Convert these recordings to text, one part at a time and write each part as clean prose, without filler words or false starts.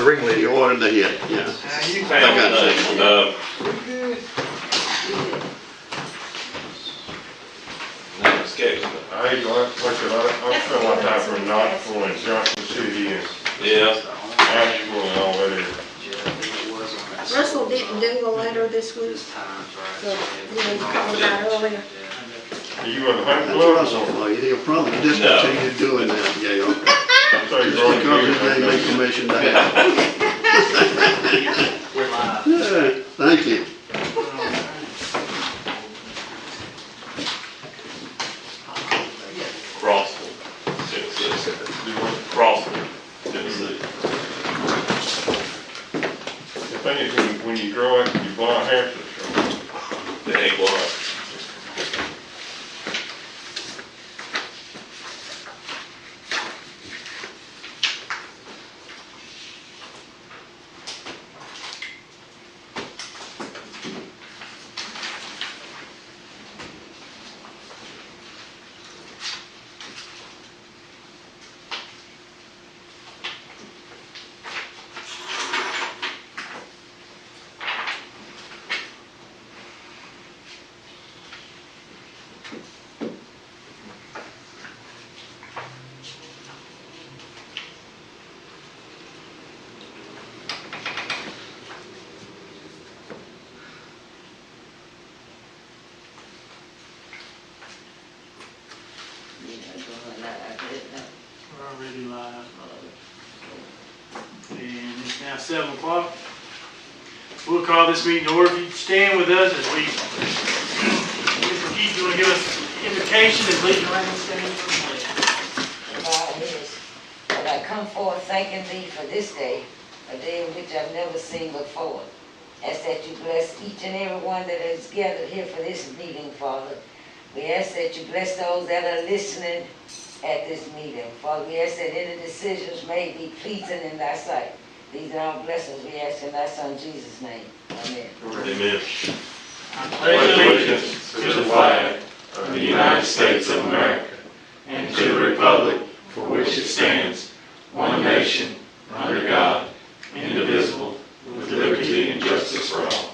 the ringleader. You ordered the hit, yeah. You I got you. I hate to like I spent a lot of time from Knoxville and Johnson City and Yeah. Asheville and all that area. Russell didn't do a letter this week, so, you called about earlier. You in the hunt That's club? Russell for you. He'll probably discontinue doing that, Gail. I thought you Just were because his name already ain't permission to have. We're live. Yeah, thank you. Crossville, Tennessee. Crossville, Tennessee. The thing is, when you grow up, you blind hamster. They ain't blind. We're already live. And it's now 7 o'clock. We'll call this meeting to order. If you stand with us as we, Mr. Keith, you want to give us an invocation and lead the line stand for the pledge? God is, but I come forth thanking thee for this day, a day in which I've never seen before. Ask that you bless each and every one that is gathered here for this meeting, Father. We ask that you bless those that are listening at this meeting. Father, we ask that any decisions may be pleasing in thy sight. These are our blessings we ask in thy Son Jesus' name. Amen. Amen. I pledge allegiance to the flag of the United States of America and to the republic for which it stands, one nation, under God, indivisible, with liberty and justice for all.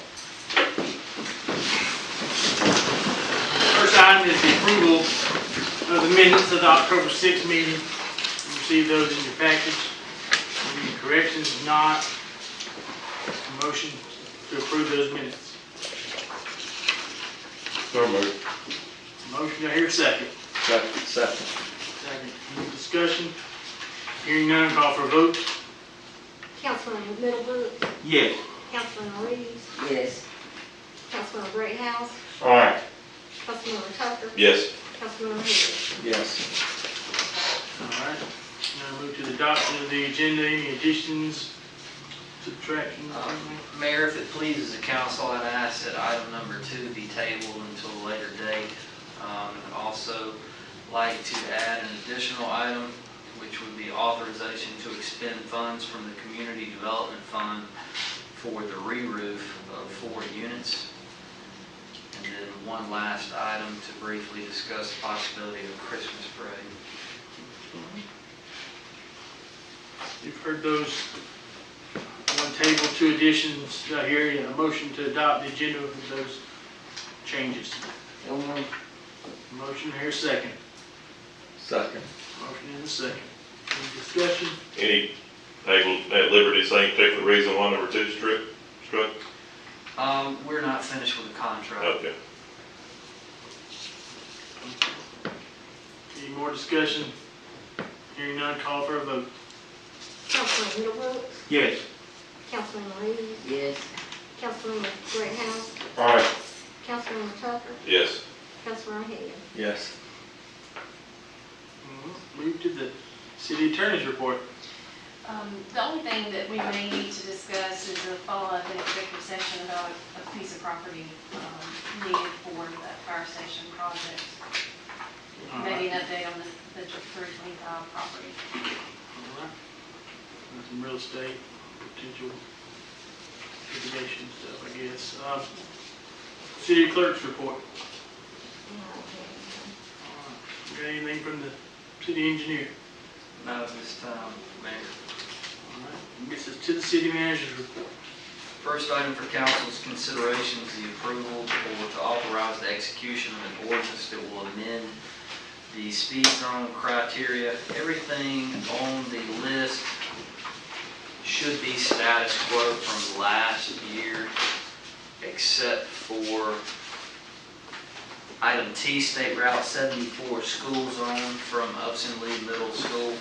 First item is the approval of the minutes of the October 6th meeting. You received those in your package. Any corrections? If not, a motion to approve those minutes. So moved. Motion, do I hear a second? Second. Any discussion? Hearing none, call for a vote. Councilman Middlebrooks, Yes. Councilman Reeves, Yes. Councilman Greathouse, All right. Councilman Tucker, Yes. Councilman Hill. Yes. All right. Now move to the adoption of the agenda. Any additions, subtractions? Mayor, if it pleases the council, I'd ask that item number 2 be tabled until a later date. I'd also like to add an additional item, which would be authorization to expend funds from the Community Development Fund for the re-roof of 4 units. And then one last item to briefly discuss the possibility of a Christmas parade. You've heard those. One table, 2 additions. Do I hear a motion to adopt the agenda with those changes? So moved. Motion, here second. Second. Motion in a second. Any discussion? Any able at liberty saying particular reason why number 2 struck? We're not finished with the contract. Okay. Any more discussion? Hearing none, call for a vote. Councilman Middlebrooks, Yes. Councilman Reeves, Yes. Councilman Greathouse, All right. Councilman Tucker, Yes. Councilman Hill. Yes. Move to the city attorney's report. The only thing that we may need to discuss is a follow-up in executive session about a piece of property needed for that fire station project. Maybe an update on the 325 property. All right. Some real estate, potential litigation stuff, I guess. City clerk's report. Got anything from the city engineer? Not at this time, Mayor. All right, gets us to the city manager's report. First item for council's consideration is the approval or to authorize the execution of an ordinance that will amend the speed zone criteria. Everything on the list should be status quo from last year, except for item T, State Route 74, school zone from Upson Lee Middle School.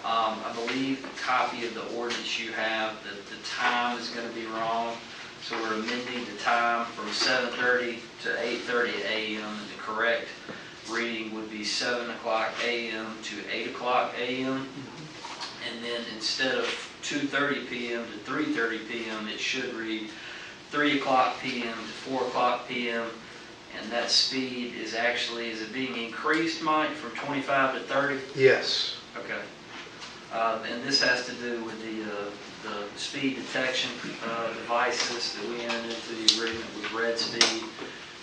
I believe the copy of the ordinance you have, that the time is going to be wrong. So we're amending the time from 7:30 to 8:30 a.m. And the correct reading would be 7 o'clock a.m. to 8 o'clock a.m. And then instead of 2:30 p.m. to 3:30 p.m., it should read 3 o'clock p.m. to 4 o'clock p.m. And that speed is actually, is it being increased, Mike, from 25 to 30? Yes. Okay. And this has to do with the speed detection devices that we entered into the agreement with Red Speed.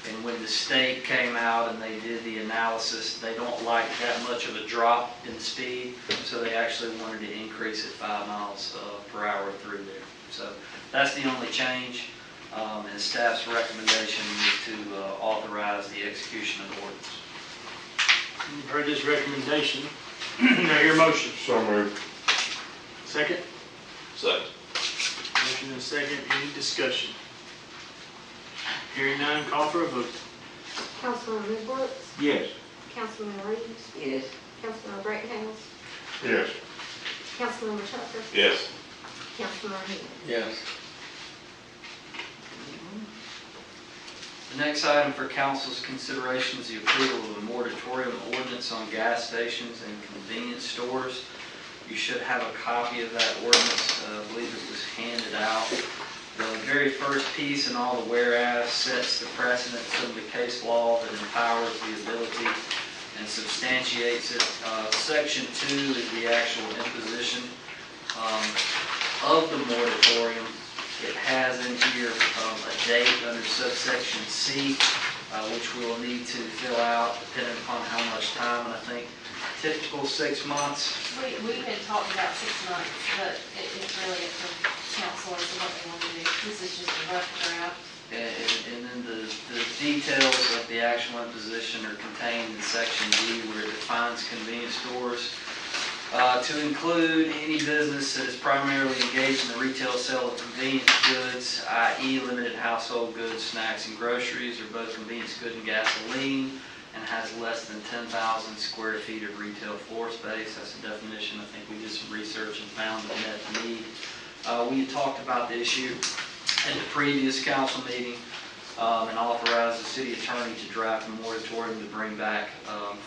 And when the state came out and they did the analysis, they don't like that much of a drop in speed, so they actually wanted to increase it 5 miles per hour through there. So that's the only change, and staff's recommendation is to authorize the execution of the ordinance. You've heard this recommendation. Do I hear a motion? So moved. Second? Second. Motion and second. Any discussion? Hearing none, call for a vote. Councilman Edwards, Yes. Councilman Reeves, Yes. Councilman Greathouse, Yes. Councilmember Tucker, Yes. Councilman Hill. Yes. The next item for council's consideration is the approval of a moratorium ordinance on gas stations and convenience stores. You should have a copy of that ordinance. I believe it was handed out. The very first piece in all the whereas sets the precedent of the case law that empowers the ability and substantiates it. Section 2 is the actual imposition of the moratorium. It has in here a date under subsection C, which we will need to fill out depending upon how much time, and I think typical 6 months. We had talked about 6 months, but it's really up to council as to what they want to do. This is just a rough draft. And then the details of the actual imposition are contained in section D, where it defines convenience stores to include any business that is primarily engaged in the retail sale of convenience goods, i.e. limited household goods, snacks, and groceries, or both convenience goods and gasoline, and has less than 10,000 square feet of retail floor space. That's the definition. I think we did some research and found that met the need. We had talked about the issue at the previous council meeting and authorized the city attorney to draft a moratorium to bring back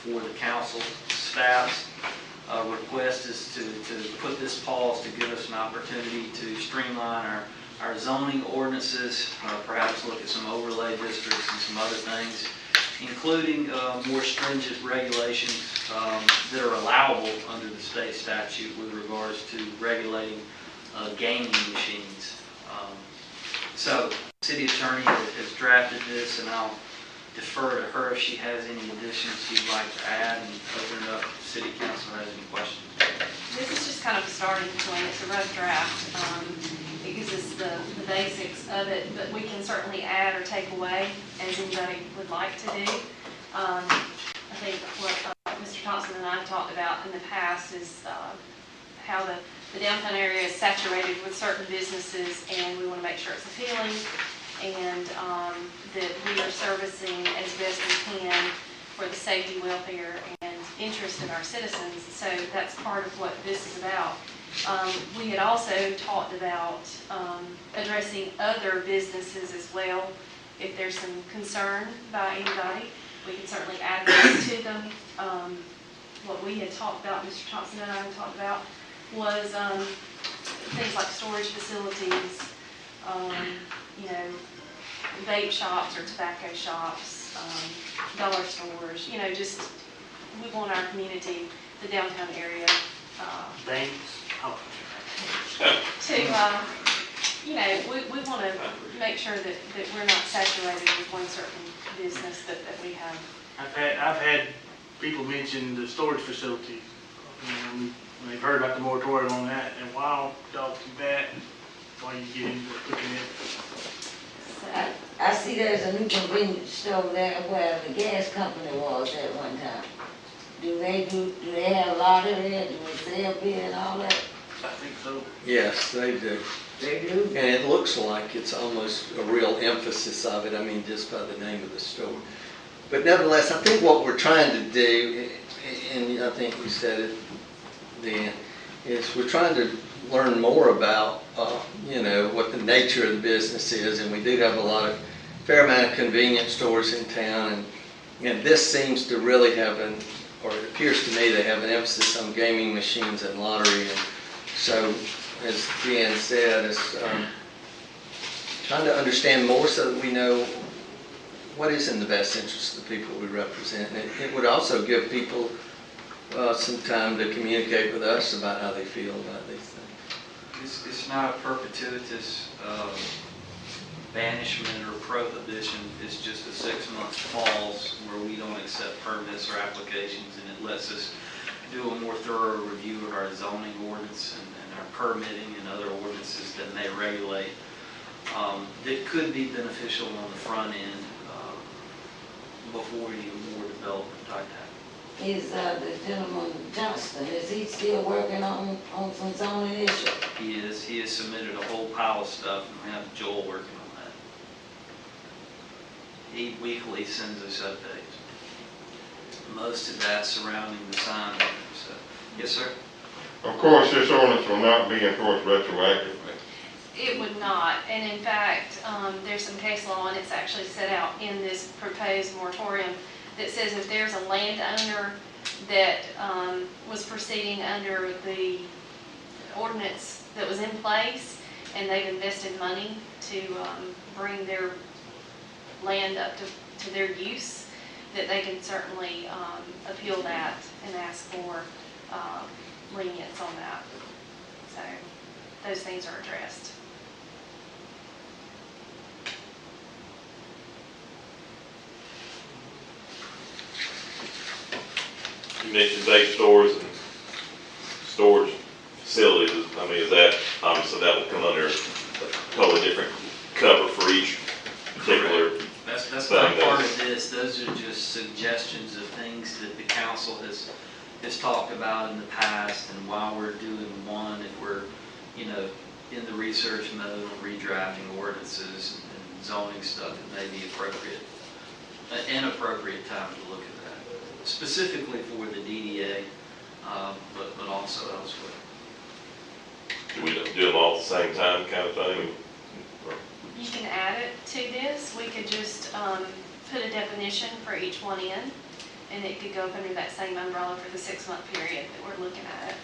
for the council. Staff's request is to put this pause to give us an opportunity to streamline our zoning ordinances, perhaps look at some overlay districts and some other things, including more stringent regulations that are allowable under the state statute with regards to regulating gaming machines. So the city attorney has drafted this, and I'll defer to her if she has any additions she'd like to add, and open it up if the city council has any questions. This is just kind of a starting point. It's a rough draft. It gives us the basics of it, but we can certainly add or take away as anybody would like to do. I think what Mr. Thompson and I have talked about in the past is how the downtown area is saturated with certain businesses, and we want to make sure it's appealing and that we are servicing as best we can for the safety, welfare, and interest of our citizens. So that's part of what this is about. We had also talked about addressing other businesses as well. If there's some concern by anybody, we can certainly add those to them. What we had talked about, Mr. Thompson and I had talked about, was things like storage facilities, you know, vape shops or tobacco shops, dollar stores, you know, just, we want our community, the downtown area, Banks? Oh. to, you know, we want to make sure that we're not saturated with one certain business that we have. I've had people mention the storage facilities They've heard about the moratorium on that, and why y'all do that, why you get into looking at. I see there's a new convenience store there where the gas company was at one time. Do they have lottery there? Do they sell beer and all that? I think so. Yes, they do. They do? And it looks like it's almost a real emphasis of it, I mean, just by the name of the store. But nevertheless, I think what we're trying to do, and I think you said it then, is we're trying to learn more about, what the nature of the business is, and we do have a fair amount of convenience stores in town, and this seems to really have or it appears to me they have an emphasis on gaming machines and lottery, and so, as Deanne said, it's trying to understand more so that we know what is in the best interest of the people we represent. And it would also give people some time to communicate with us about how they feel about these things. It's not a perpetuitous banishment or prohibition. It's just a 6-month pause where we don't accept permits or applications, and it lets us do a more thorough review of our zoning ordinance and our permitting and other ordinances that may regulate. That could be beneficial on the front end before any more development type happens. Is the gentleman Johnston, is he still working on some zoning issues? He has submitted a whole pile of stuff, and we have Joel working on that. He weekly sends us updates. Most of that surrounding the sign ordinance. So, yes, sir? Of course, this ordinance will not be enforced retroactively. It would not, and in fact, there's some case law, and it's actually set out in this proposed moratorium that says if there's a landowner that was proceeding under the ordinance that was in place, and they've invested money to bring their land up to their use, that they can certainly appeal that and ask for lenience on that. So those things are addressed. You mentioned vape stores and storage facilities. I mean, is that, obviously that will come under a totally different cover for each particular That's not thing. part of this. Those are just suggestions of things that the council has talked about in the past, and while we're doing one, if we're, in the research mode and redrafting ordinances and zoning stuff, it may be an appropriate time to look at that, specifically for the DDA, but also elsewhere. Do we do them all at the same time kind of thing? You can add it to this. We could just put a definition for each one in, and it could go up under that same umbrella for the 6-month period that we're looking at it.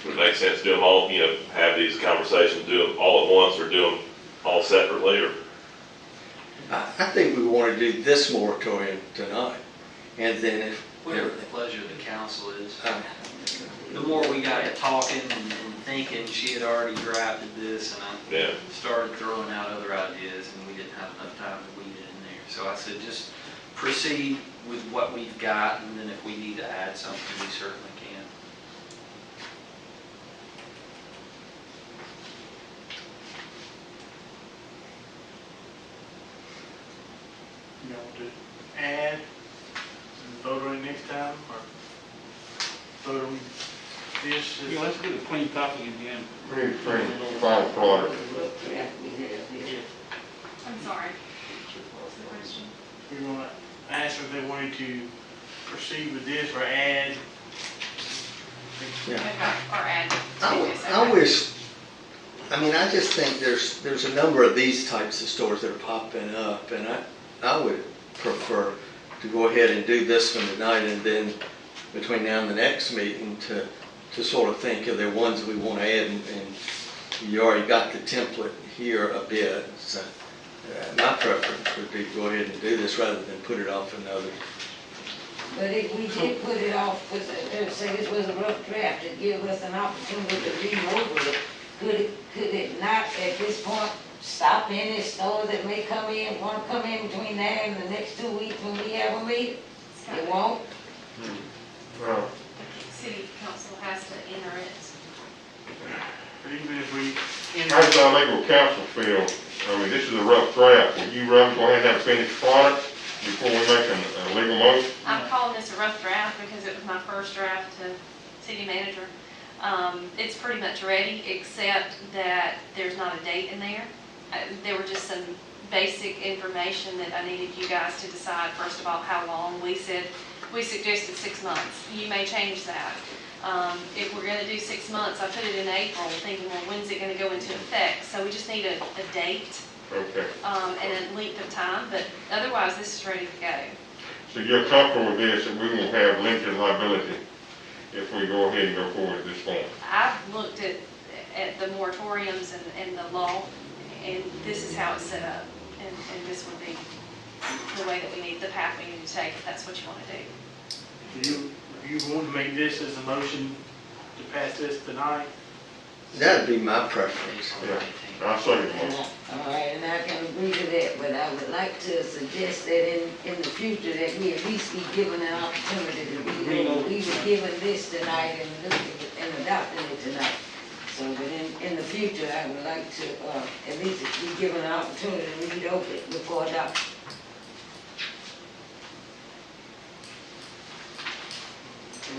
Would it make sense to do them all, have these conversations, do them all at once, or do them all separately, or? I think we want to do this moratorium tonight, and then if. Whatever the pleasure of the council is. The more we got to talking and thinking, she had already drafted this, and I started throwing out other ideas, and we didn't have enough time to weed it in there. So I said, just proceed with what we've got, and then if we need to add something, we certainly can. You want to add and vote on it next time, or vote on this? Yeah, let's get a clean copy again. We need to bring final product. I'm sorry. What's the question? We want to ask if they wanted to proceed with this or add. Yeah. Okay, or add to this. I wish, I just think there's a number of these types of stores that are popping up, and I would prefer to go ahead and do this one tonight, and then between now and the next meeting to sort of think of the ones we want to add, and you already got the template here a bit, so my preference would be to go ahead and do this rather than put it off another. But if we did put it off, because they say this was a rough draft, to give us an opportunity to read over it, could it not at this point stop any stores that may want to come in between now and the next 2 weeks when we have a meeting? It won't? Well, city council has to enter it. Even if we enter. How's our legal counsel feel? I mean, this is a rough draft. Will you run, go ahead and have a finished product before we make a legal motion? I'm calling this a rough draft because it was my first draft to city manager. It's pretty much ready, except that there's not a date in there. There were just some basic information that I needed you guys to decide, first of all, how long. We suggested 6 months. You may change that. If we're gonna do 6 months, I put it in April, thinking, well, when's it gonna go into effect? So we just need a date, Okay. and a length of time, but otherwise, this is ready to go. So you're comfortable with this, and we won't have limited liability if we go ahead and go forward at this point? I've looked at the moratoriums and the law, and this is how it's set up, and this would be the way that we need, the path we need to take, if that's what you want to do. Do you want to make this as a motion to pass this tonight? That'd be my preference. Yeah, I'll second the motion. All right, and I can agree to that, but I would like to suggest that in the future that we at least be given an opportunity to read over. We were given this tonight and looking and adopting it tonight. So that in the future, I would like to, at least be given an opportunity to read over it before adoption.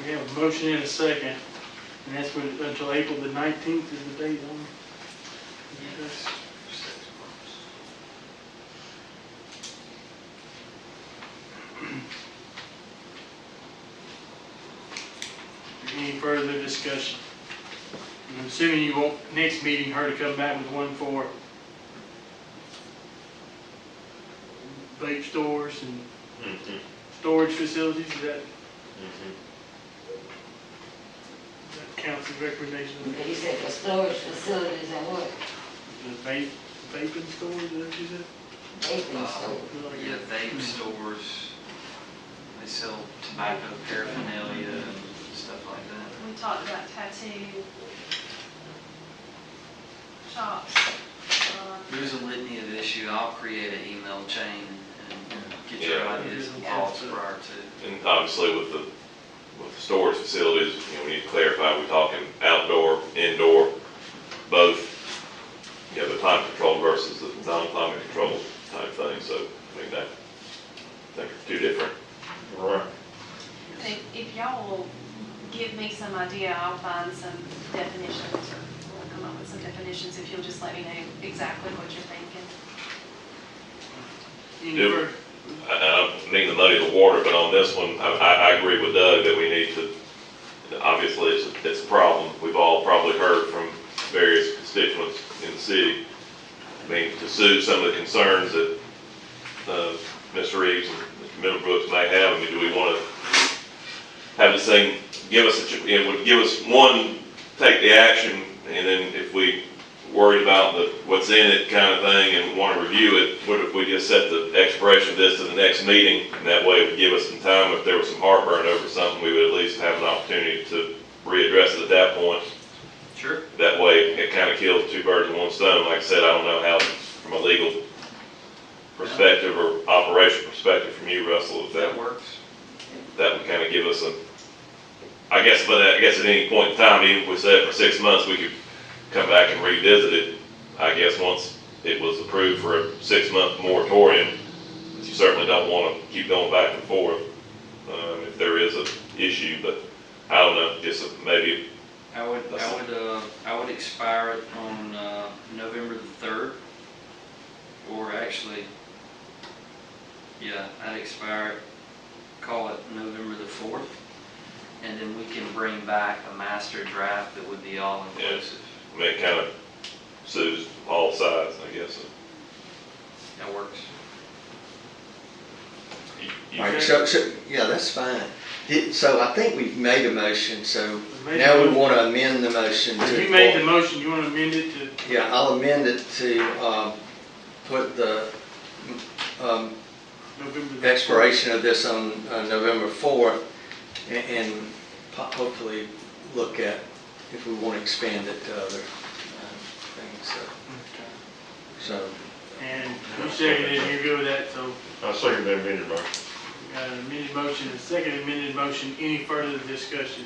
We have a motion and a second, and that's for, until April the 19th is the date on this. Any further discussion? I'm assuming you want next meeting her to come back with one for vape stores and storage facilities, is that council's recommendation? He said for storage facilities and what? The vaping stores, is that what you said? Vaping stores. Yeah, vape stores, they sell tobacco paraphernalia and stuff like that. We talked about tattoo shops. There's a litany of issues. I'll create an email chain and get your Yeah. ideas and thoughts prior to. And obviously with the storage facilities, we need to clarify, we're talking outdoor, indoor, both, the time control versus the non-climate control type thing, so I think are two different. Right. If y'all will give me some idea, I'll find some definitions, or we'll come up with some definitions if you'll just let me know exactly what you're thinking. Any further? I don't mean to muddy the water, but on this one, I agree with Doug that we need to, obviously it's a problem. We've all probably heard from various constituents in the city. I mean, to soothe some of the concerns that Mr. Reeves and Mr. Middlebrooks may have, I mean, do we want to have this thing give us, it would give us one, take the action, and then if we worried about what's in it kind of thing and want to review it, what if we just set the expiration of this to the next meeting, and that way it would give us some time. If there was some heartburn over something, we would at least have an opportunity to readdress it at that point. Sure. That way it kind of kills two birds with one stone. Like I said, I don't know how, from a legal perspective or operation perspective from you, Russell, if That works. that would kind of give us I guess at any point in time, even if we set it for 6 months, we could come back and revisit it, I guess, once it was approved for a 6-month moratorium. But you certainly don't want to keep going back and forth if there is an issue, but I don't know, just maybe. I would expire it on November the 3rd, or actually, yeah, I'd expire it, call it November the 4th, and then we can bring back a master draft that would be all inclusive. I mean, it kind of suits all sides, I guess. That works. Right, so, yeah, that's fine. So I think we've made a motion, so now we want to amend the motion to. You made the motion, you want to amend it to? Yeah, I'll amend it to put the November. expiration of this on November 4th and hopefully look at if we want to expand it to other things. So. And you seconded it, you're good with that, so I second that amended motion. got an amended motion, a second amended motion. Any further discussion?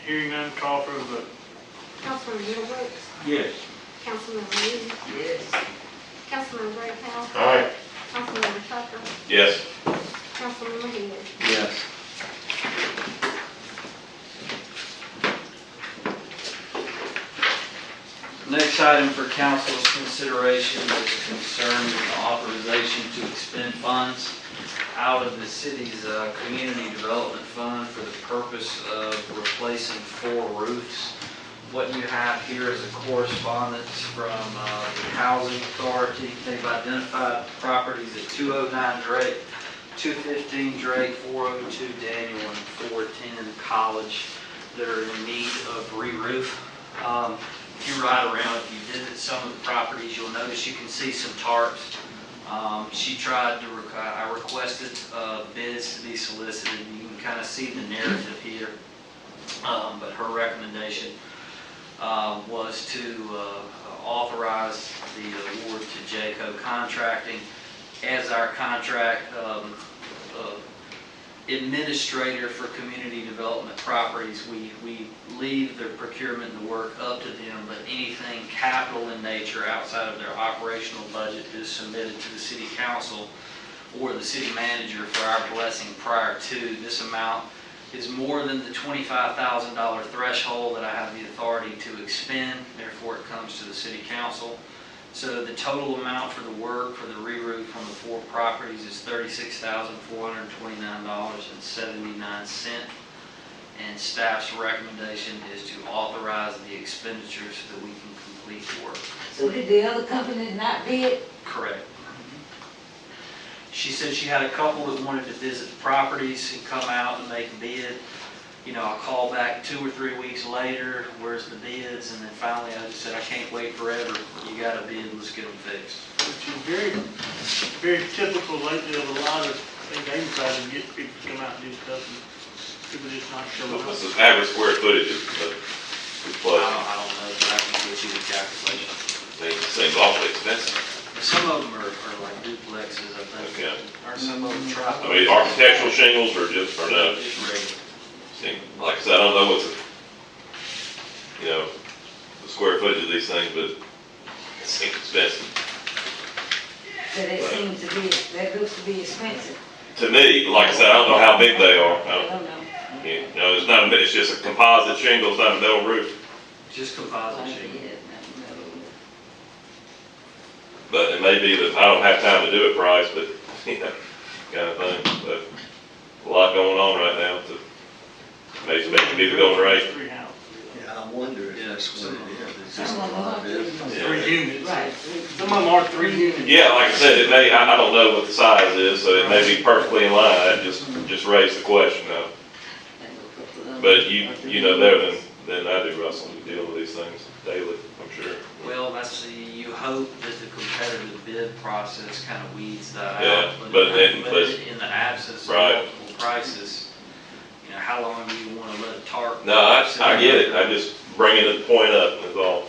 Hearing none, call for a vote. Councilman Middlebrooks, Yes. Councilman Reed, Yes. Councilman Greathouse, Aye. Councilman Tucker, Yes. Councilman Mahoney. Yes. Next item for council's consideration is concerning the authorization to expend funds out of the city's community development fund for the purpose of replacing 4 roofs. What you have here is a correspondence from the Housing Authority. They've identified properties at 209 Drake, 215 Drake, 402 Daniel, and 410 College that are in need of re-roof. If you ride around, if you visit some of the properties, you'll notice you can see some tarps. She tried to, I requested bids to be solicited. You can kind of see the narrative here. But her recommendation was to authorize the award to Jayco Contracting as our contract administrator for community development properties. We leave the procurement and the work up to them, but anything capital in nature outside of their operational budget is submitted to the city council or the city manager for our blessing prior to. This amount is more than the $25,000 threshold that I have the authority to expend, therefore it comes to the city council. So the total amount for the work for the re-roof on the 4 properties is $36,429.79. And staff's recommendation is to authorize the expenditures so that we can complete the work. So did the other company not bid? Correct. She said she had a couple that wanted to visit the properties and come out and make a bid. You know, I called back 2 or 3 weeks later, where's the bids? And then finally I just said, I can't wait forever. You got a bid, let's get them fixed. Which is very typical lately of a lot of things they try to get people to come out and do stuff, and people just not showing up. What's the average square footage of this place? I don't know, but I can get you the calculation. It seems awfully expensive. Some of them are like duplexes, I think. Okay. Or some of them try. I mean, architectural shingles or just, or no? Just regular. See, like I said, I don't know what's, the square footage of these things, but it seems expensive. So that seems to be, that looks to be expensive. To me, like I said, I don't know how big they are. I don't know. It's not it's just a composite shingle, it's not a metal roof. Just composite shingle. But it may be that I don't have time to do it price, but, kind of thing. But a lot going on right now to make it be the going rate. Yeah, I wonder if that's what it is. It's just a lot of business. 3 units. Right. Some of them are 3 units. Yeah, like I said, it may, I don't know what the size is, so it may be perfectly in line. That just raised the question though. But you know better than I do, Russell. You deal with these things daily, I'm sure. Well, you hope that the competitive bid process kind of weeds that Yeah, out. but in the absence of Right. multiple prices, how long do you want to let it tarp? No, I get it. I just bringing the point up is all.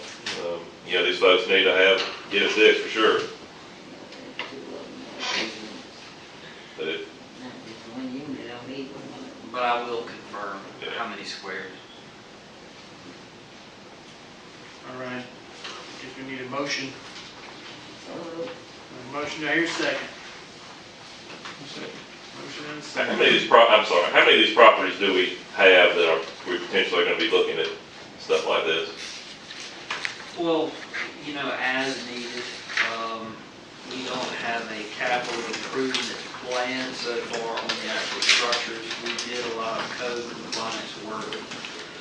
These folks need to get it fixed for sure. But But I will confirm how many squares. All right. If we need a motion. A motion, I hear second. Motion and a how second. many of these how many of these properties do we have that we're potentially going to be looking at stuff like this? Well, as needed, we don't have a capital improvement plan so far on the actual structures. We did a lot of code compliance work.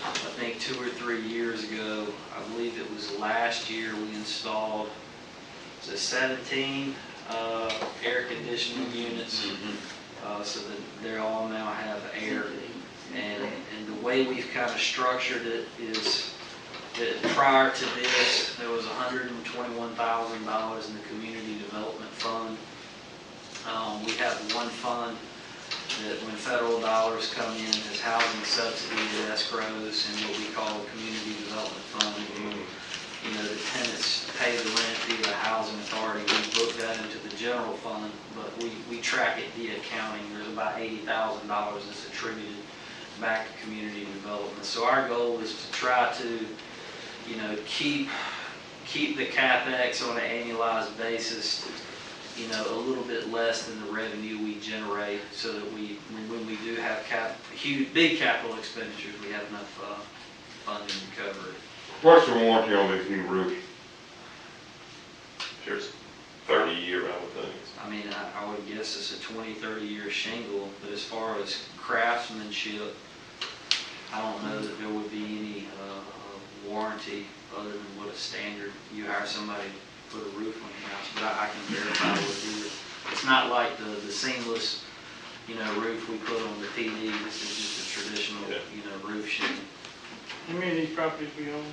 I think 2 or 3 years ago, I believe it was last year, we installed 17 air conditioning units, so that they all now have air. And the way we've kind of structured it is that prior to this, there was $121,000 in the community development fund. We have one fund that when federal dollars come in as housing subsidy that escrows and what we call a community development fund. The tenants pay the rent via the housing authority. We book that into the general fund, but we track it via accounting. There's about $80,000 that's attributed back to community development. So our goal is to try to, you know, keep the CapEx on an annualized basis, you know, a little bit less than the revenue we generate, so that when we do have huge, big capital expenditures, we have enough funding to cover it. What's the warranty on these new roofs? Sure, it's 30-year, I would think. I mean, I would guess it's a 20, 30-year shingle, but as far as craftsmanship, I don't know that there would be any warranty other than what a standard, you hire somebody to put a roof on your house, but I can verify with you. It's not like the seamless, you know, roof we put on the PD. This is just a traditional, you know, roof shingle. How many of these properties we own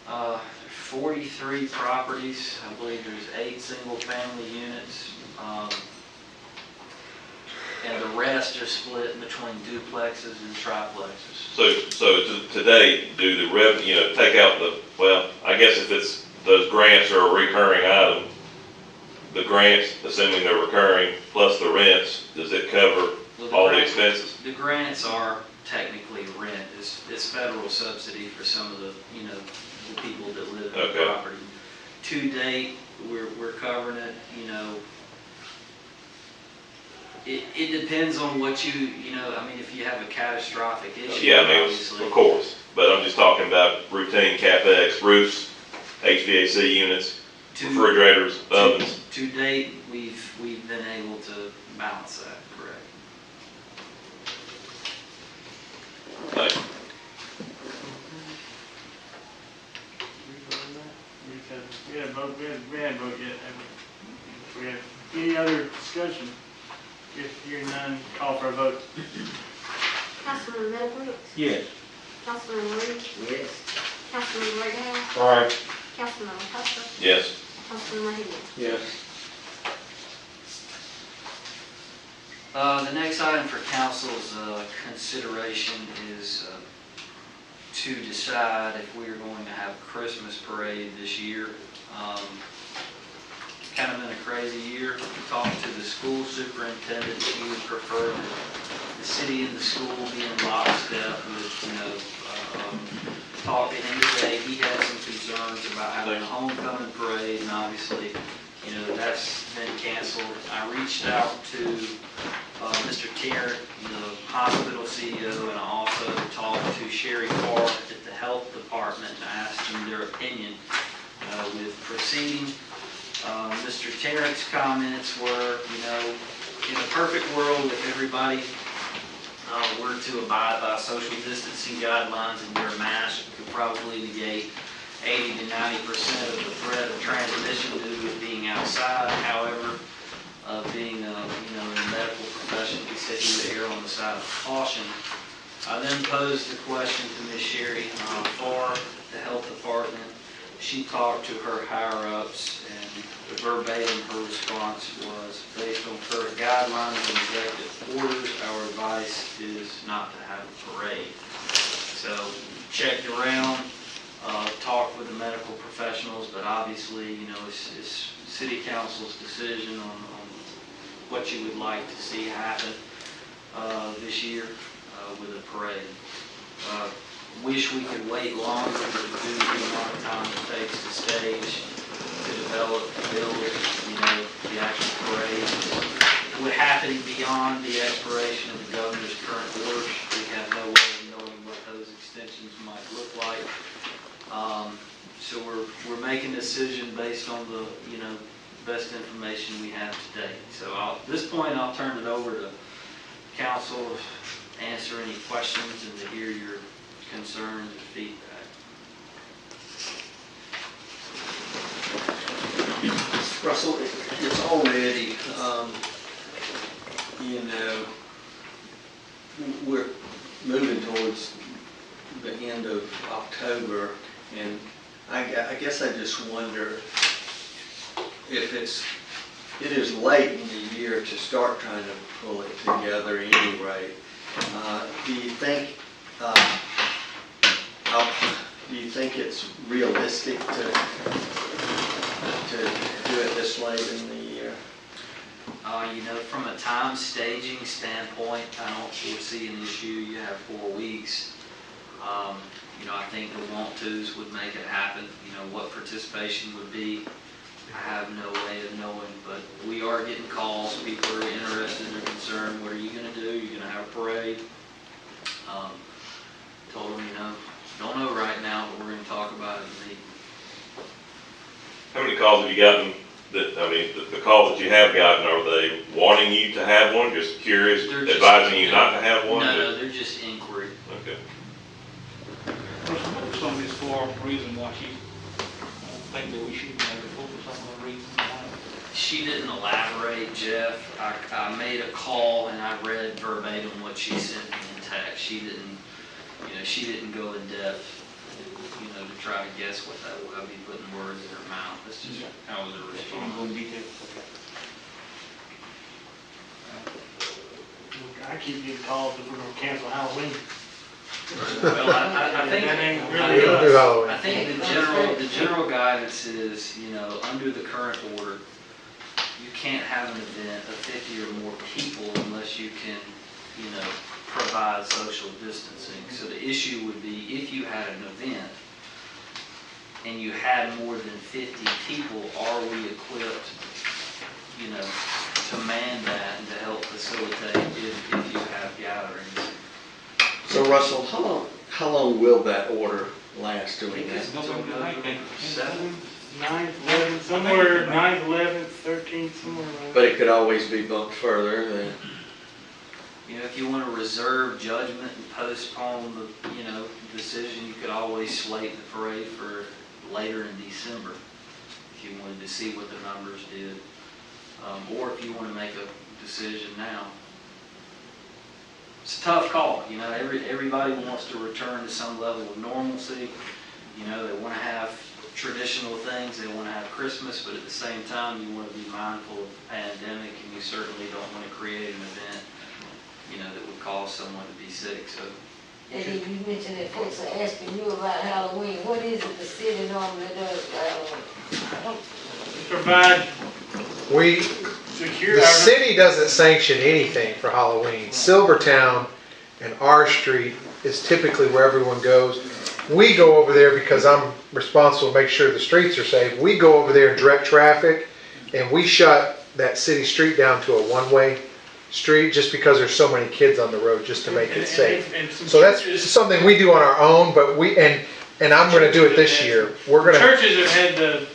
now? 43 properties. I believe there's 8 single-family units. And the rest are split between duplexes and triplexes. So today, do the revenue, you know, take out the, well, I guess if it's, those grants are a recurring item, the grants, assuming they're recurring, plus the rents, does it cover all the expenses? The grants are technically rent. It's federal subsidy for some of the, you know, the people that live in the property. To date, we're covering it, you know. It depends on what you know, I mean, if you have a catastrophic issue. Yeah, I mean, obviously. of course, but I'm just talking about routine CapEx, roofs, HVAC units, refrigerators, ovens. To date, we've been able to balance that, correct. Thank you. We had a vote, we hadn't voted yet, have we? We have any other discussion? If you're none, call for a vote. Councilman Edwards, Yes. Councilman Reed, Yes. Councilman Whitehouse, All right, Councilman Hudson, Yes. Councilman Higgins. Yes. The next item for council's consideration is to decide if we are going to have a Christmas parade this year. Kind of been a crazy year. We talked to the school superintendent. He would prefer that the city and the school be in lockstep with, you know, talk to him today. He had some concerns about having a homecoming parade, and obviously, you know, that's been canceled. I reached out to Mr. Tarrant, the hospital CEO, and I also talked to Sherry Clark at the health department and asked them their opinion with proceeding. Mr. Tarrant's comments were, you know, in a perfect world, if everybody were to abide by social distancing guidelines and wear a mask, we could probably negate 80 to 90% of the threat of transmission due to it being outside. However, being, you know, in the medical profession, he said he would err on the side of caution. I then posed the question to Ms. Sherry for the health department. She talked to her higher-ups, and verbatim her response was, based on current guidelines and executive orders, our advice is not to have a parade. So checked around, talked with the medical professionals, but obviously, you know, it's city council's decision on what you would like to see happen this year with a parade. Wish we could wait longer, but due to the amount of time it takes to stage, to develop, build, you know, the actual parade. It would happen beyond the expiration of the governor's current orders. We have no way of knowing what those extensions might look like. So we're making a decision based on the, you know, best information we have today. So at this point, I'll turn it over to council to answer any questions and to hear your concerns and feedback. Russell, it's already, you know, we're moving towards the end of October, and I guess I just wonder if it is late in the year to start trying to pull it together anyway. Do you think it's realistic to do it this late in the year? From a time staging standpoint, I don't foresee an issue. You have 4 weeks. I think the want-tos would make it happen. What participation would be, I have no way of knowing, but we are getting calls. People are interested, they're concerned. What are you gonna do? You're gonna have a parade? Told them, don't know right now, but we're gonna talk about it in the meeting. How many calls have you gotten the calls that you have gotten, are they wanting you to have one, just curious, They're just- advising you not to have one? No, they're just inquiry. Okay. What's some of this for reason why she think that we shouldn't have it focus on the reason why? She didn't elaborate, Jeff. I made a call and I read verbatim what she sent me in text. She didn't go in depth, to try to guess what that would. I'd be putting words in her mouth. That's just how was her She didn't go response. in detail. I keep getting calls if we're gonna cancel Halloween. Well, I think, That ain't We really don't do us. Halloween. I think the general guidance is, under the current order, you can't have an event of 50 or more people unless you can, provide social distancing. So the issue would be if you had an event and you had more than 50 people, are we equipped, to man that and to help facilitate if you have gatherings? So Russell, how long will that order last doing that? November 19th. 7th. 9th, 11th, somewhere, 9th, 11th, 13th, somewhere around. But it could always be bumped further than, If you want to reserve judgment and postpone the, decision, you could always slate the parade for later in December if you wanted to see what the numbers did. Or if you want to make a decision now. It's a tough call, everybody wants to return to some level of normalcy. They want to have traditional things, they want to have Christmas, but at the same time, you want to be mindful of the pandemic, and you certainly don't want to create an event, that would cause someone to be sick, so. And then you mentioned that folks are asking you about Halloween. What is it the city normally does for Halloween? Provide We, secure. the city doesn't sanction anything for Halloween. Silvertown and R Street is typically where everyone goes. We go over there because I'm responsible to make sure the streets are safe. We go over there and direct traffic, and we shut that city street down to a one-way street just because there's so many kids on the road, just to make it safe. So that's something we do on our own, but and I'm gonna do it this year. We're gonna, Churches have had the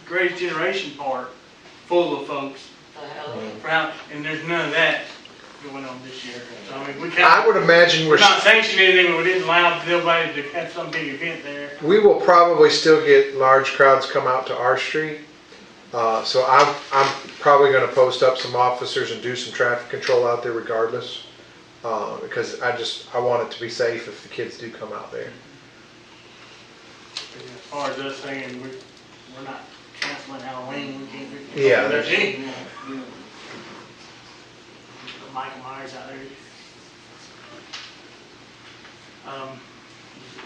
greatest generation part full of folks, For Halloween? and there's none of that going on this year. So I mean, I would imagine we're not sanctioning anything, but we didn't allow nobody to have some big event there. we will probably still get large crowds come out to our street. So I'm probably gonna post up some officers and do some traffic control out there regardless. Because I want it to be safe if the kids do come out there. As far as us saying we're not canceling Halloween, we can't do. Yeah, There's that's- any. Michael Myers out there.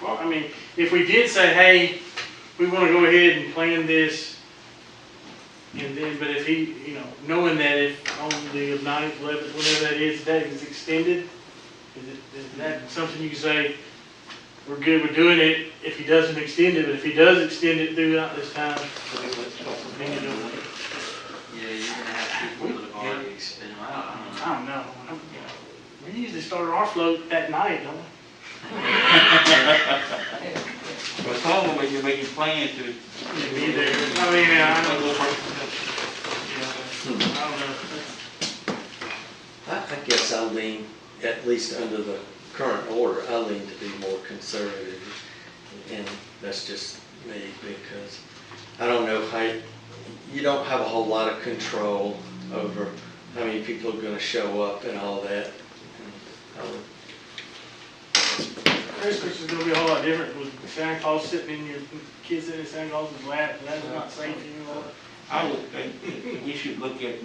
Well, I mean, if we did say, hey, we want to go ahead and plan this, and then, but if he, knowing that if on the 9th, 11th, whatever that is, that is extended, is that something you can say, we're good with doing it if he doesn't extend it, but if he does extend it throughout this time, then you do it. Yeah, you're gonna have people that have already expended, I don't know. We usually start our float that night, don't we? But some of them, you're making plans to. Be there. I mean, I don't know. I guess I lean, at least under the current order, I lean to be more conservative. And that's just me, because I don't know how, you don't have a whole lot of control over how many people are gonna show up and all that. Christmas is gonna be a whole lot different with Santa Claus sitting in your kids sitting in Santa Claus's lap. That's not safe anymore. I would think we should look at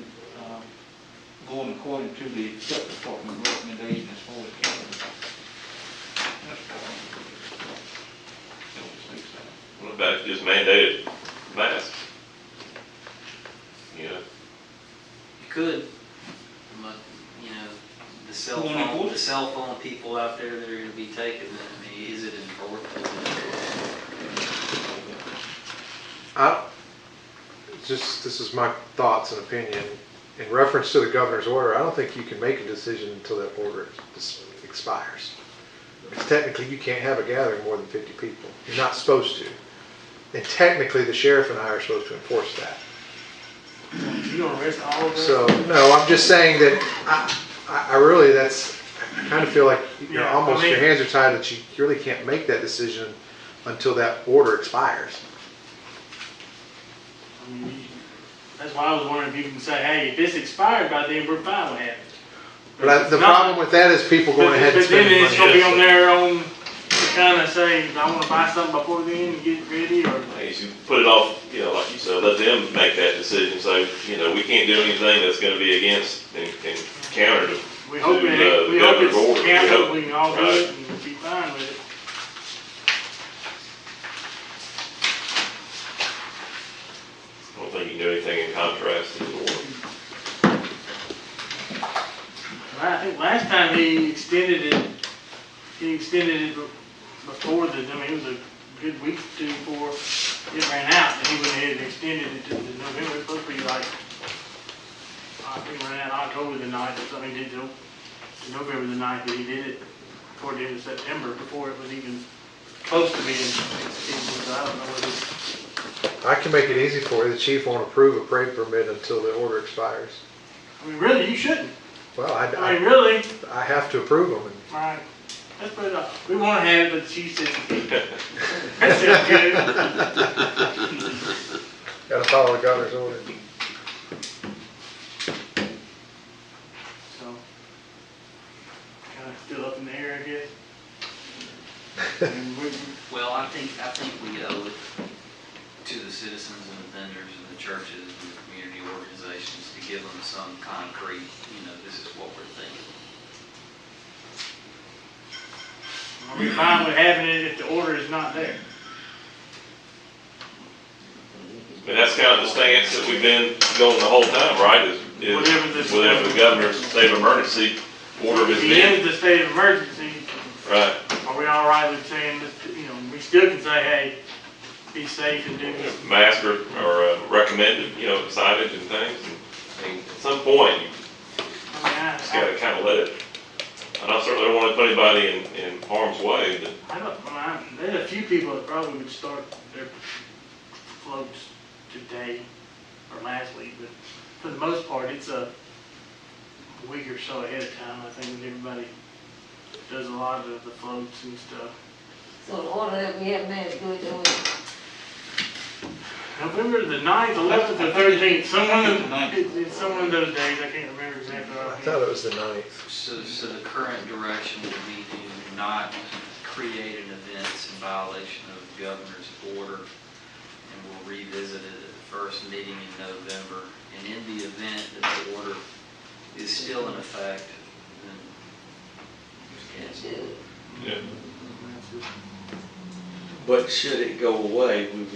going according to the health department recommendation as far as cameras. What about just mandated masks? could, but, you know, the cell phone people out there that are gonna be taking it, I mean, is it enforced? This is my thoughts and opinion. In reference to the governor's order, I don't think you can make a decision until that order expires. Because technically, you can't have a gathering more than 50 people. You're not supposed to. And technically, the sheriff and I are supposed to enforce that. You gonna arrest all of us? So, no, I'm just saying that I really, I kind of feel like, Yeah, almost I mean- your hands are tied that you really can't make that decision until that order expires. I mean, that's why I was wondering if you can say, hey, if it's expired by then, we're fine with having it. But the problem with that is people going ahead and But then spending it's gonna money. be on their own to kind of say, I wanna buy something before then and get it ready, or. You should put it off, like you said, let them make that decision, so, we can't do anything that's gonna be against and counter to We hope the it, we hope governor's order. it's We canceled, hope. we can all do Right. it and be fine with it. I don't think you can do anything in contrast to the order. I think last time he extended it before it was a good week or two before it ran out, and he went ahead and extended it to November. It was supposed to be like, I think it ran out October the 9th or something, he did till November the 9th, but he did it toward the end of September before it was even close to being extended, so I don't know what it's. I can make it easy for you. The chief won't approve a parade permit until the order expires. I mean, really, you shouldn't. Well, I mean, really, I have to approve them. all right, let's put it up. We want to have it, but she says, that sounds good. Gotta follow the governor's order. So, kind of still up in the air, I guess. And Well, I think we owe it to the citizens and the vendors and the churches and the community organizations to give them some concrete, this is what we're thinking. Are we fine with having it if the order is not there? And that's kind of the stance that we've been going the whole time, right? Is whatever the governor's state of emergency order has If he been. ends the state of emergency, Right. are we all right with saying that, we still can say, hey, be safe and do this? Mask or recommended, signage and things. And, I mean, at some point, you I just gotta kind of let it. And I certainly don't want to put anybody in harm's way, but there's a few people that probably would start their floats today or last week, but for the most part, it's a week or so ahead of time, I think, when everybody does a lot of the floats and stuff. So the order that we have now is good, doing November the 9th, 11th, or 13th, it's someone of those days, I can't remember exactly. I thought it was the 9th. So the current direction would be to not create an event in violation of the governor's order, and we'll revisit it at the first meeting in November. And in the event that the order is still in effect, then we just cancel it. yeah. But should it go away, we would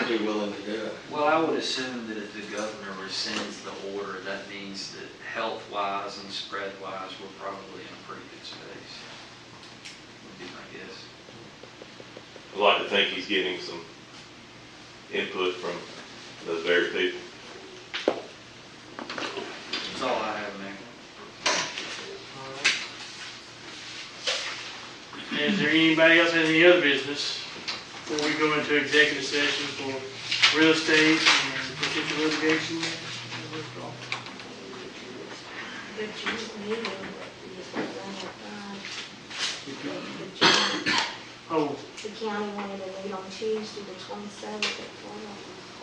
be willing to do it. Well, I would assume that if the governor rescinds the order, that means that health-wise and spread-wise, we're probably in a pretty good space, would be my guess. I'd like to think he's getting some input from those very people. That's all I have, Mayor. Is there anybody else has any other business before we go into executive session for real estate and potential litigation? Oh, The county wanted to meet on Tuesday, the 27th at 4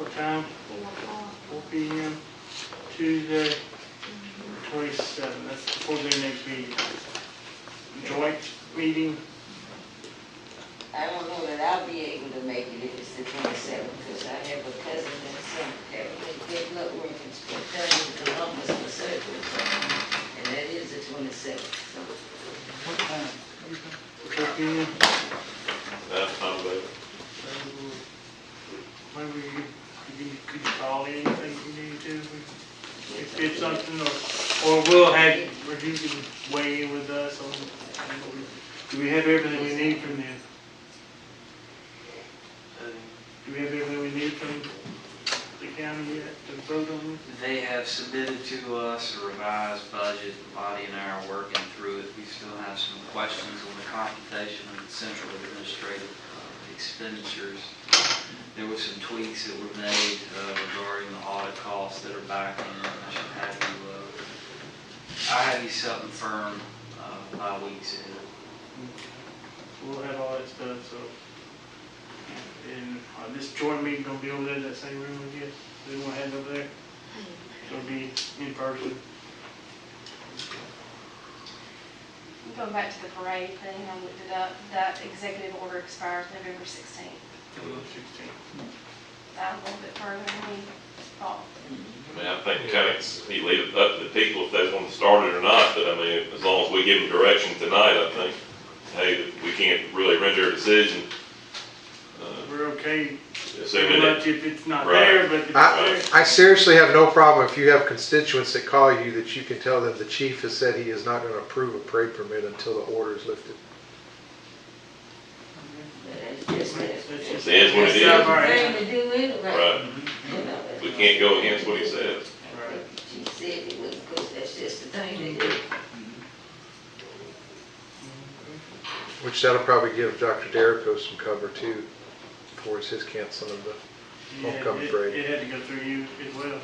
what time? o'clock. 4 p.m. Tuesday, 27. That's before their next meeting. Joint meeting. I don't know that I'll be able to make it if it's the 27th, because I have a cousin and son having good blood work and spent time in Columbus for surgery, and that is the 27th, so. What time? 4 p.m. That's fine with Maybe could you call anything you need to? if something, or we'll have, or you can weigh in with us on, do we have everything we need from them? Do we have everything we need from the county yet to vote on They have submitted to us a revised budget. Lottie and I are working through it. We still have some questions on the computation of the central administrative expenditures. There were some tweaks that were made regarding the audit costs that are back in. I should have you, I have you something firm by week's end. this? We'll have all that stuff, so. And this joint meeting gonna be over there in that same room, I guess, they won't have it over there? So it'll be in person. Going back to the parade thing, I looked it up, that executive order expires November 16th. 16. That a little bit further than we thought. I mean, I think kind of, you leave it up to the people if they want to start it or not, but I mean, as long as we give them direction tonight, I think, hey, we can't really render a decision. We're okay, Assuming pretty much that, if it's not Right. there, but if it's there. I seriously have no problem if you have constituents that call you that you can tell them the chief has said he is not going to approve a parade permit until the order is lifted. That's just it is what it is. Yeah, all right. thing to do anyway. Right. You know, that's- We can't go against what he says. Right. She said it was good, that's just the thing to do. Which that'll probably give Dr. Derrico some cover too, towards his canceling of the Yeah, homecoming it parade. had to go through you as well.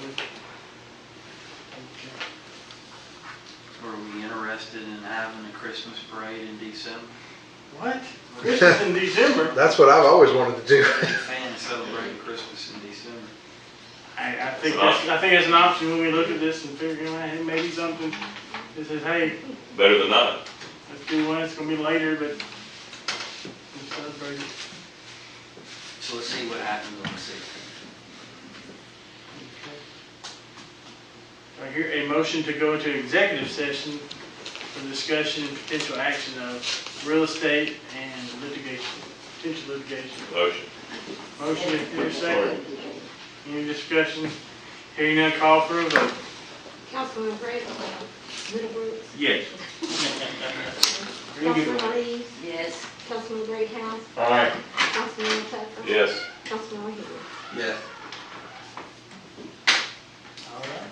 Were we interested in having a Christmas parade in December? What? Christmas in December? That's what I've always wanted to do. Big fan of celebrating Christmas in December. I think that's an option when we look at this and figure out, hey, maybe something that says, hey, Better than not. let's do one, it's gonna be later, but let's celebrate it. So let's see what happens on the 16th. I hear a motion to go into executive session for discussion and potential action of real estate and litigation, potential litigation. Motion. Motion, is there a second? Any discussion? Hearing none, call for a vote. Councilman Gray, Middlebrooks, Yes. Councilman Reeves, Yes. Councilman Greathouse, All right. Councilman Tucker, Yes. Councilman Hill. Yeah. All right.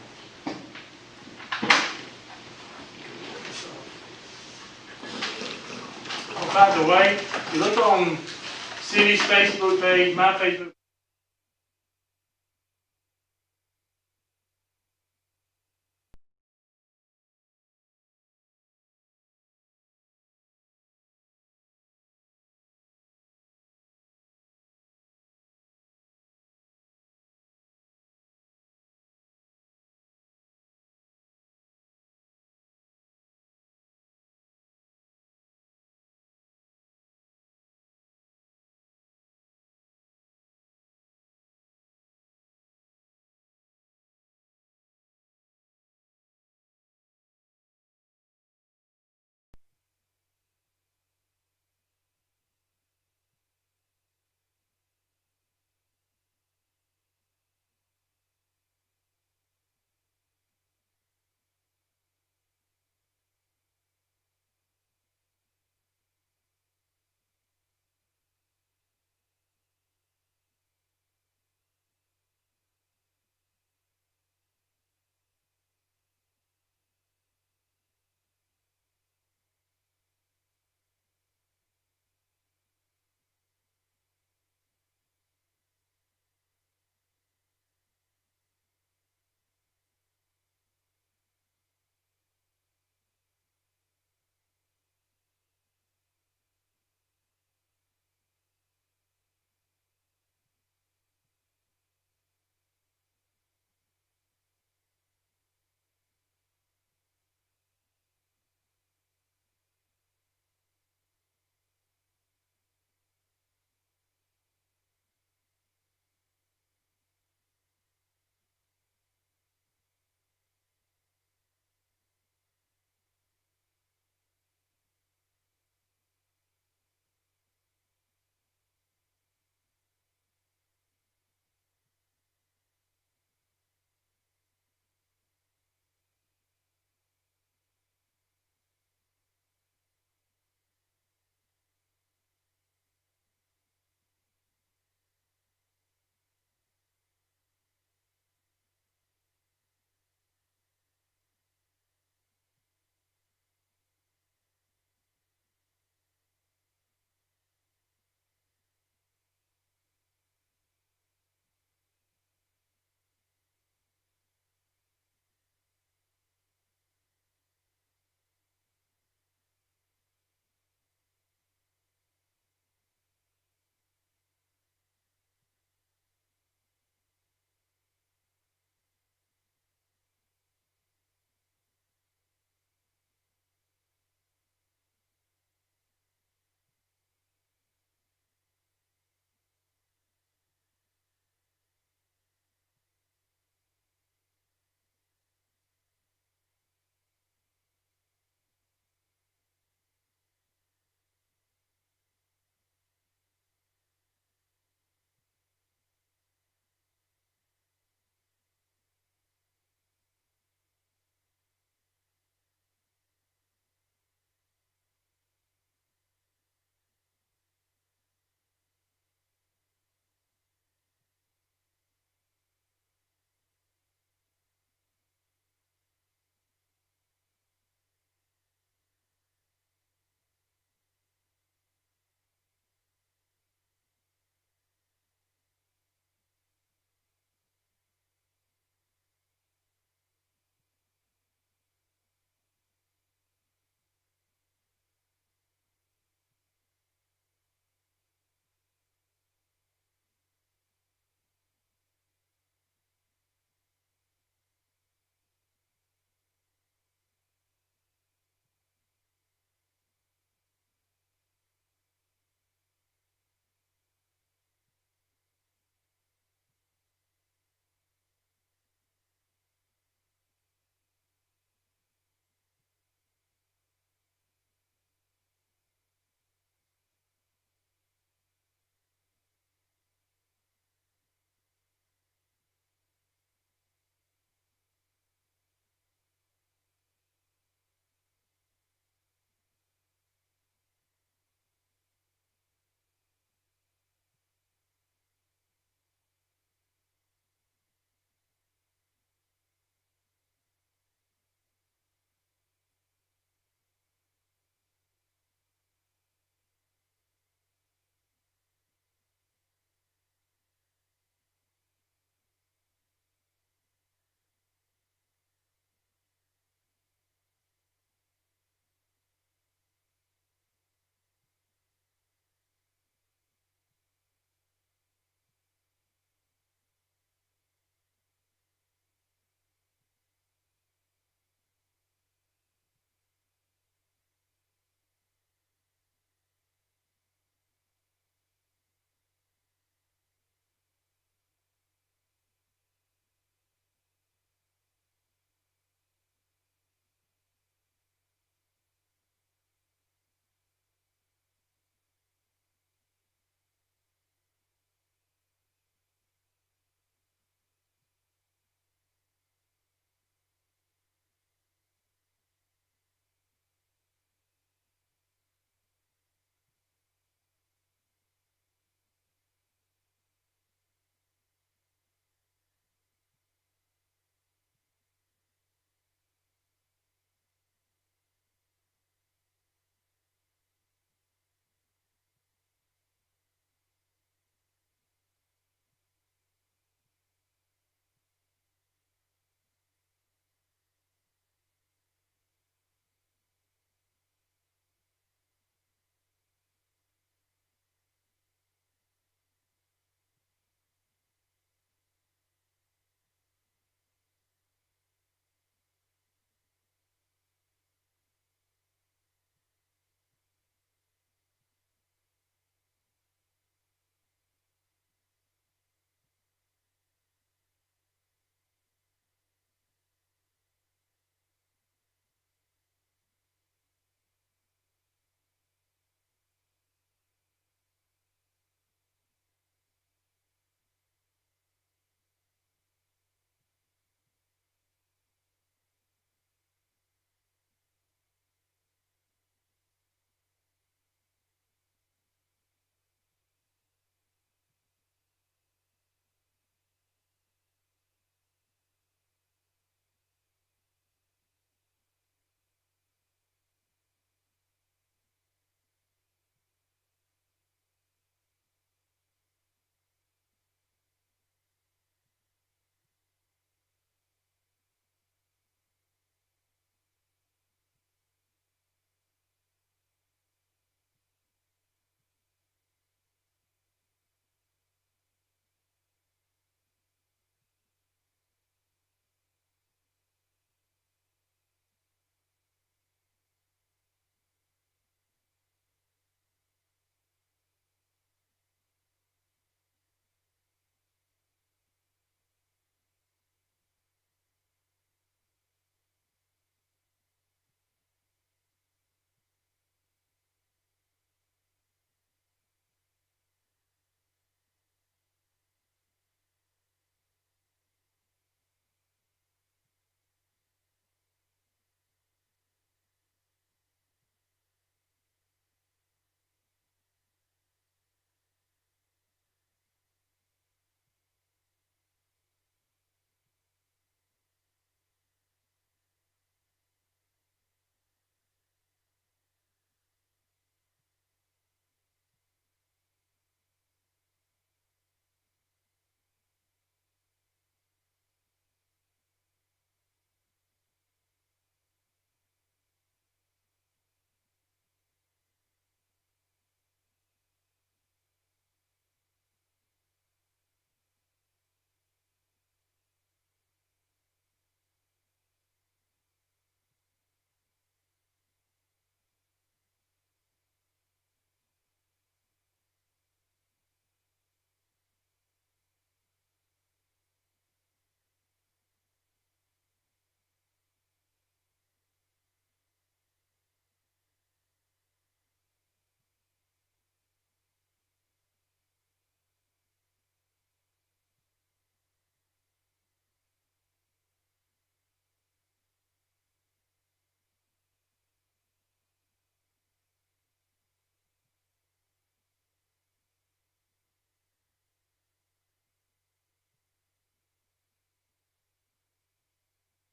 Oh, by the way, if you look on city's Facebook page, my Facebook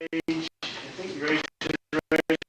I think Grace is ready.